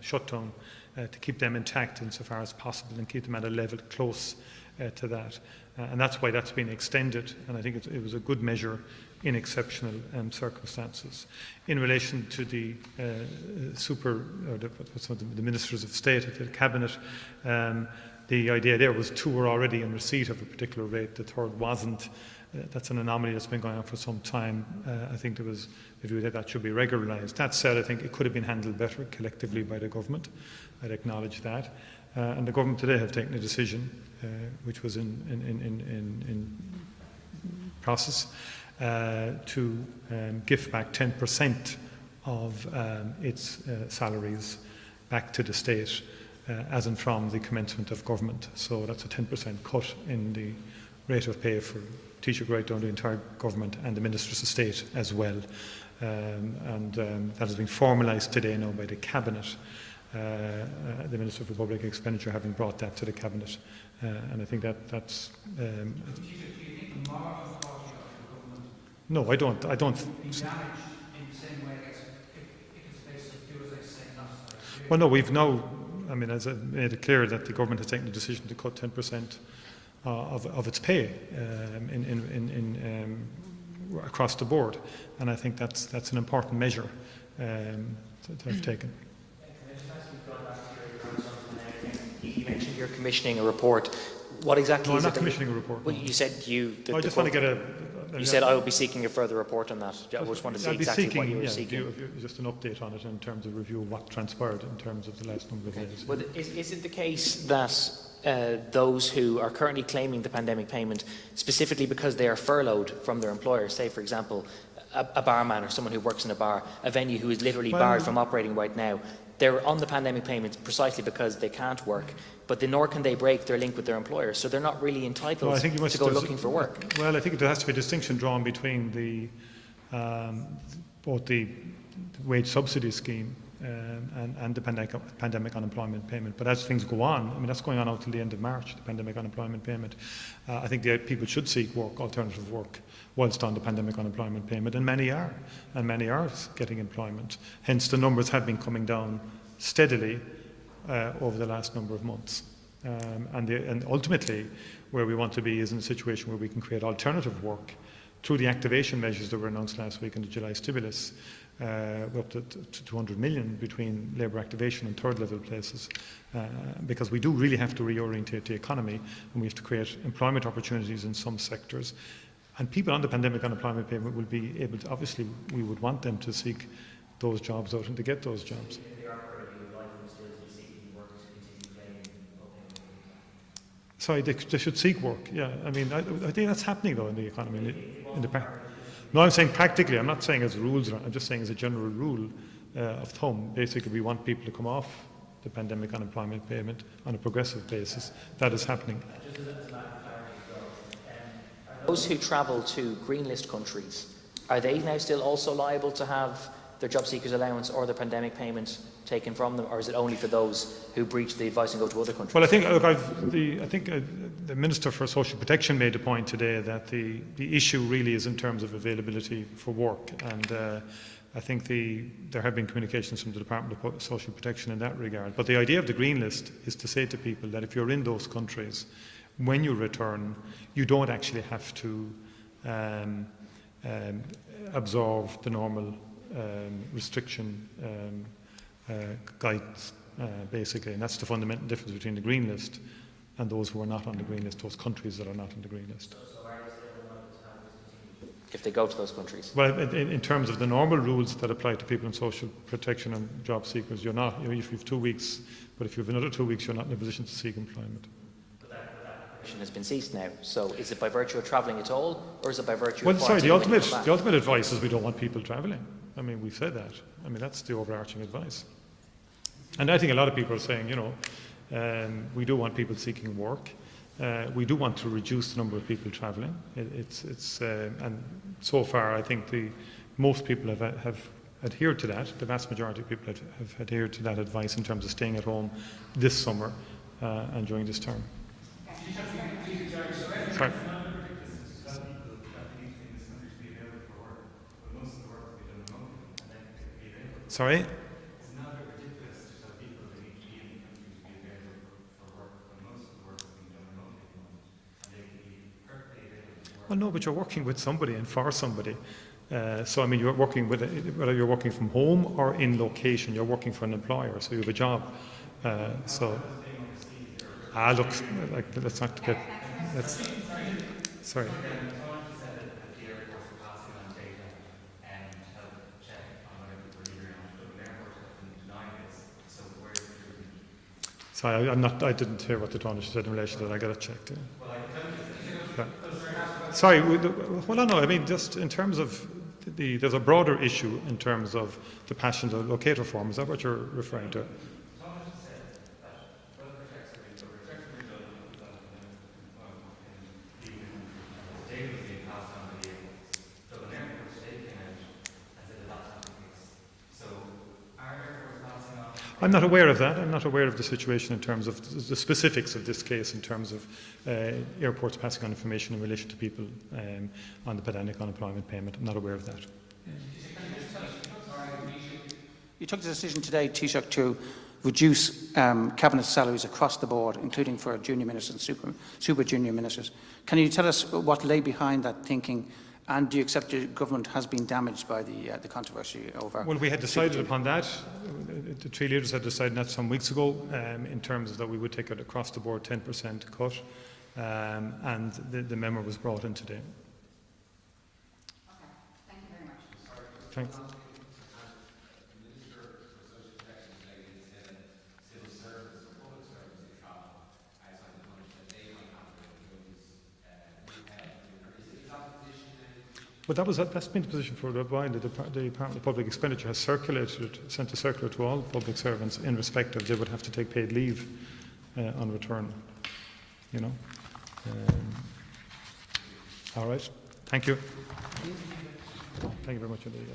shutdown, to keep them intact insofar as possible and keep them at a level close to that. And that's why that's been extended, and I think it was a good measure in exceptional circumstances. In relation to the the ministers of state at the cabinet, the idea there was 2 were already in receipt of a particular rate, the 3rd wasn't. That's an anomaly that's been going on for some time. I think there was a view that should be regularised. That said, I think it could have been handled better collectively by the government. I'd acknowledge that. And the government today have taken a decision, which was in process, to give back 10% of its salaries back to the state, as and from the commencement of government. So that's a 10% cut in the rate of pay for Taoiseach right down the entire government and the ministers of state as well. That has been formalised today now by the cabinet. The Minister for Public Expenditure having brought that to the cabinet, and I think that's. No, I don't. Well, no, we've now. I mean, as I made it clear that the government has taken the decision to cut 10% of its pay across the board, and I think that's an important measure to have taken. You mentioned you're commissioning a report. What exactly is it? No, I'm not commissioning a report. Well, you said I just want to get a. You said I will be seeking a further report on that. I just want to see exactly what you were seeking. Just an update on it in terms of review of what transpired in terms of the last number of days. But is it the case that those who are currently claiming the pandemic payment, specifically because they are furloughed from their employer, say for example a barman or someone who works in a bar, a venue who is literally barred from operating right now, they're on the pandemic payments precisely because they can't work, but nor can they break their link with their employer, so they're not really entitled to go looking for work. Well, I think there has to be a distinction drawn between both the wage subsidy scheme and the pandemic unemployment payment. But as things go on, I mean, that's going on until the end of March, the pandemic unemployment payment. I think people should seek work, alternative work, whilst on the pandemic unemployment payment, and many are getting employment. Hence, the numbers have been coming down steadily over the last number of months. And ultimately, where we want to be is in a situation where we can create alternative work through the activation measures that were announced last week in the July stimulus. We're up to 200 million between labour activation and third level places, because we do really have to reorientate the economy, and we have to create employment opportunities in some sectors. And people on the pandemic unemployment payment will be able to, obviously, we would want them to seek those jobs out and to get those jobs. Sorry, they should seek work. Yeah, I mean, I think that's happening though in the economy. No, I'm saying practically. I'm not saying as rules. I'm just saying as a general rule of thumb. Basically, we want people to come off the pandemic unemployment payment on a progressive basis. That is happening. Those who travel to green list countries, are they now still also liable to have their job seekers allowance or their pandemic payment taken from them, or is it only for those who breach the advice and go to other countries? Well, I think, the Minister for Social Protection made the point today that the issue really is in terms of availability for work, and I think there have been communications from the Department of Social Protection in that regard. But the idea of the green list is to say to people that if you're in those countries, when you return, you don't actually have to absorb the normal restriction guidance, basically, and that's the fundamental difference between the green list and those who are not on the green list, those countries that are not on the green list. If they go to those countries? Well, in terms of the normal rules that apply to people in social protection and job seekers, you're not. If you have 2 weeks, but if you have another 2 weeks, you're not in a position to seek employment. But that permission has been ceased now. So is it by virtue of travelling at all, or is it by virtue well, of sorry, the ultimate advice is we don't want people travelling. I mean, we've said that. I mean, that's the overarching advice. And I think a lot of people are saying, we do want people seeking work. We do want to reduce the number of people travelling. And so far, I think most people have adhered to that. The vast majority of people have adhered to that advice in terms of staying at home this summer and during this term. Sorry. Sorry? Well, no, but you're working with somebody and for somebody. So, I mean, you're working with, whether you're working from home or in location, you're working for an employer, so you have a job. Look, let's not get, sorry. Sorry, I didn't hear what the Taoiseach said in relation to that. I got it checked. Yeah. Sorry, well, no, I mean, just in terms of there's a broader issue in terms of the passenger locator form. Is that what you're referring to? I'm not aware of that. I'm not aware of the situation in terms of the specifics of this case in terms of airports passing on information in relation to people on the pandemic unemployment payment. I'm not aware of that. You took the decision today, Taoiseach, to reduce cabinet salaries across the board, including for junior ministers and super junior ministers. Can you tell us what lay behind that thinking? And do you accept the government has been damaged by the controversy over? Well, we had decided upon that. The three leaders had decided that some weeks ago in terms of that we would take it across the board 10% cut, and the memo was brought in today. Okay, thank you very much. Thanks. Well, that's been the position for a while. The Department of Public Expenditure has sent a circular to all public servants in respect of they would have to take paid leave on return. All right. Thank you. Thank you very much indeed.